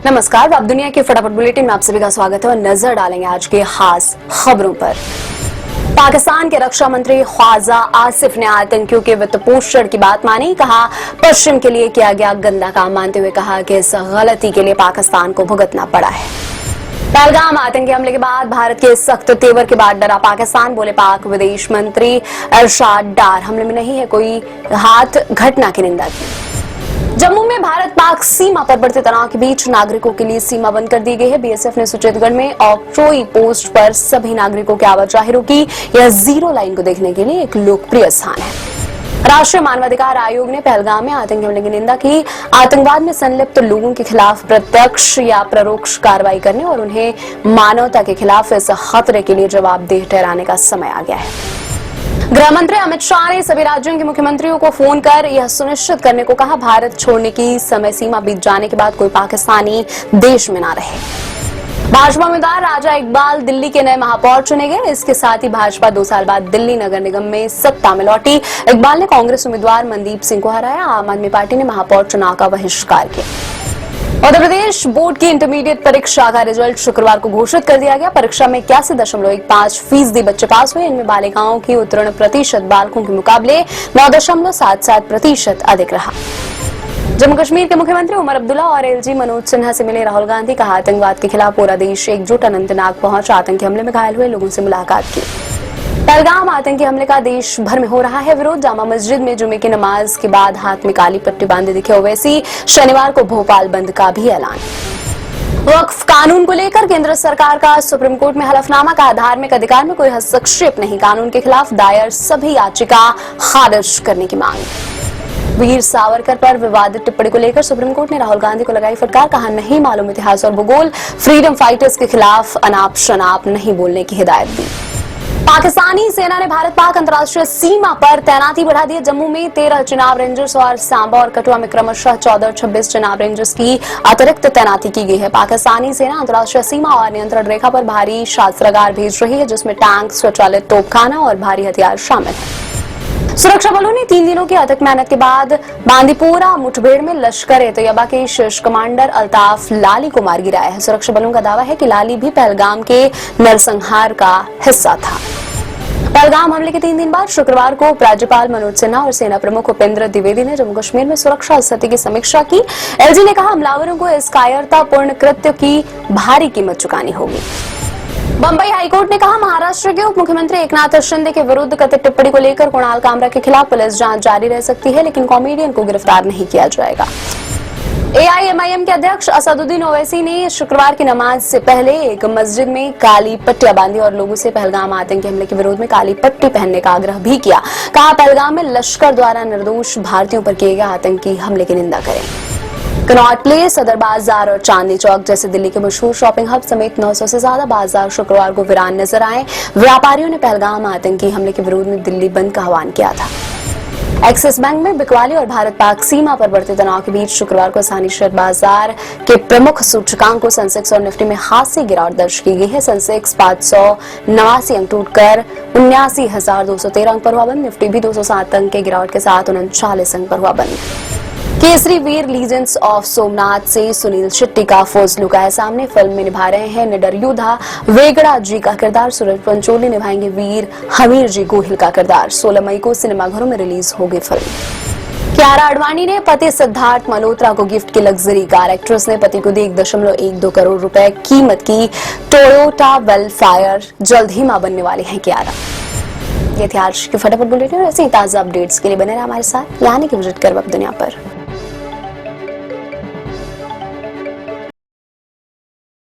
नमस्कार, आप दुनिया के फटाफट बुलेटिन में आप सभी का स्वागत है और नजर डालेंगे आज के खास खबरों पर। पाकिस्तान के रक्षा मंत्री ख्वाजा आसिफ ने आतंकियों के वित्त पोषण की बात मानी। कहा, पश्चिम के लिए किया गया गंदा काम मानते हुए कहा कि इस गलती के लिए पाकिस्तान को भुगतना पड़ा है। पहलगाम आतंकी हमले के बाद भारत के सख्त तेवर के बाद डरा पाकिस्तान, बोले पाक विदेश मंत्री इरशाद डार। हमले में नहीं है कोई हाथ, घटना की निंदा की। जम्मू में भारत पाक सीमा पर बढ़ते तनाव के बीच नागरिकों के लिए सीमा बंद कर दी गई है। बीएसएफ ने सुचेतगढ़ में ऑक्ट्रोई पोस्ट पर सभी नागरिकों की आवाजाही रोकी। यह जीरो लाइन को देखने के लिए एक लोकप्रिय स्थान है। राष्ट्रीय मानवाधिकार आयोग ने पहलगाम में आतंकी हमले की निंदा की। आतंकवाद में संलिप्त लोगों के खिलाफ प्रत्यक्ष या परोक्ष कार्रवाई करने और उन्हें मानवता के खिलाफ इस खतरे के लिए जवाबदेह ठहराने का समय आ गया है। गृह मंत्री अमित शाह ने सभी राज्यों के मुख्यमंत्रियों को फोन कर यह सुनिश्चित करने को कहा, भारत छोड़ने की समय सीमा बीत जाने के बाद कोई पाकिस्तानी देश में ना रहे। भाजपा उम्मीदवार राजा इकबाल दिल्ली के नए महापौर चुने गए। इसके साथ ही भाजपा 2 साल बाद दिल्ली नगर निगम में सत्ता में लौटी। इकबाल ने कांग्रेस उम्मीदवार मनदीप सिंह को हराया। आम आदमी पार्टी ने महापौर चुनाव का बहिष्कार किया। उत्तर प्रदेश बोर्ड की इंटरमीडिएट परीक्षा का रिजल्ट शुक्रवार को घोषित कर दिया गया। परीक्षा में 81.15% बच्चे पास हुए। इनमें बालिकाओं की उत्तीर्ण प्रतिशत बालकों के मुकाबले 9.77% अधिक रहा। जम्मू कश्मीर के मुख्यमंत्री उमर अब्दुल्ला और एलजी मनोज सिन्हा से मिले राहुल गांधी। कहा, आतंकवाद के खिलाफ पूरा देश एकजुट। अनंतनाग पहुंच आतंकी हमले में घायल हुए लोगों से मुलाकात की। पहलगाम आतंकी हमले का देश भर में हो रहा है विरोध। जामा मस्जिद में जुमे की नमाज के बाद हाथ में काली पट्टी बांधे दिखे ओवैसी। शनिवार को भोपाल बंद का भी ऐलान। वक्फ कानून को लेकर केंद्र सरकार का सुप्रीम कोर्ट में हलफनामा। का धार्मिक अधिकार में कोई हस्तक्षेप नहीं। कानून के खिलाफ दायर सभी याचिका खारिज करने की मांग। वीर सावरकर पर विवादित टिप्पणी को लेकर सुप्रीम कोर्ट ने राहुल गांधी को लगाई फटकार। कहा, नहीं मालूम इतिहास और भूगोल। फ्रीडम फाइटर्स के खिलाफ अनाप शनाप नहीं बोलने की हिदायत दी। पाकिस्तानी सेना ने भारत पाक अंतर्राष्ट्रीय सीमा पर तैनाती बढ़ा दी। जम्मू में 13 चिनाब रेंजर्स और सांबा और कठुआ में क्रमशः 14 और 26 चिनाब रेंजर्स की अतिरिक्त तैनाती की गई है। पाकिस्तानी सेना अंतर्राष्ट्रीय सीमा और नियंत्रण रेखा पर भारी शस्त्रागार भेज रही है, जिसमें टैंक, स्वचालित तोपखाना और भारी हथियार शामिल है। सुरक्षा बलों ने 3 दिनों की अथक मेहनत के बाद बांदीपोरा मुठभेड़ में लश्कर ए तैयबा के शीर्ष कमांडर अल्ताफ लाली को मार गिराया है। सुरक्षा बलों का दावा है कि लाली भी पहलगाम के नरसंहार का हिस्सा था। पहलगाम हमले के 3 दिन बाद शुक्रवार को उपराज्यपाल मनोज सिन्हा और सेना प्रमुख उपेंद्र द्विवेदी ने जम्मू कश्मीर में सुरक्षा स्थिति की समीक्षा की। एलजी ने कहा, हमलावरों को इस कायरतापूर्ण कृत्य की भारी कीमत चुकानी होगी। बंबई हाईकोर्ट ने कहा, महाराष्ट्र के उप मुख्यमंत्री एकनाथ शिंदे के विरुद्ध कथित टिप्पणी को लेकर कुणाल कामरा के खिलाफ पुलिस जांच जारी रह सकती है, लेकिन कॉमेडियन को गिरफ्तार नहीं किया जाएगा। एआईएमआईएम के अध्यक्ष असदुद्दीन ओवैसी ने शुक्रवार की नमाज से पहले एक मस्जिद में काली पट्टियां बांधी और लोगों से पहलगाम आतंकी हमले के विरोध में काली पट्टी पहनने का आग्रह भी किया। कहा, पहलगाम में लश्कर द्वारा निर्दोष भारतीयों पर किए गए आतंकी हमले की निंदा करें। कनॉट प्लेस, सदर बाजार और चांदनी चौक जैसे दिल्ली के मशहूर शॉपिंग हब समेत 900 से ज्यादा बाजार शुक्रवार को वीरान नजर आए। व्यापारियों ने पहलगाम आतंकी हमले के विरोध में दिल्ली बंद का आह्वान किया था। एक्सिस बैंक में बिकवाली और भारत पाक सीमा पर बढ़ते तनाव के बीच शुक्रवार को स्थानीय शेयर बाजार के प्रमुख सूचकांकों सेंसेक्स और निफ्टी में खासी गिरावट दर्ज की गई है। सेंसेक्स 589 अंक टूटकर 79,213 अंक पर हुआ बंद। निफ्टी भी 207 अंक के गिरावट के साथ 39 अंक पर हुआ बंद। केसरी वीर लीजेंड्स ऑफ सोमनाथ से सुनील शेट्टी का फर्स्ट लुक आया सामने। फिल्म में निभा रहे हैं निडर योद्धा वेगड़ा जी का किरदार। सूरज पंचोली निभाएंगे वीर हमीर जी गोहिल का किरदार। 16 मई को सिनेमाघरों में रिलीज होगी फिल्म। कियारा आडवाणी ने पति सिद्धार्थ मल्होत्रा को गिफ्ट की लग्जरी कार। एक्ट्रेस ने पति को दी 1.12 करोड़ रुपए कीमत की टोयोटा वेलफायर। जल्द ही मां बनने वाली हैं कियारा। ये थी आज की फटाफट बुलेटिन। ऐसे ही ताजा अपडेट्स के लिए बने रहे हमारे साथ। यहाँ की विजिट कर वक्त दुनिया पर।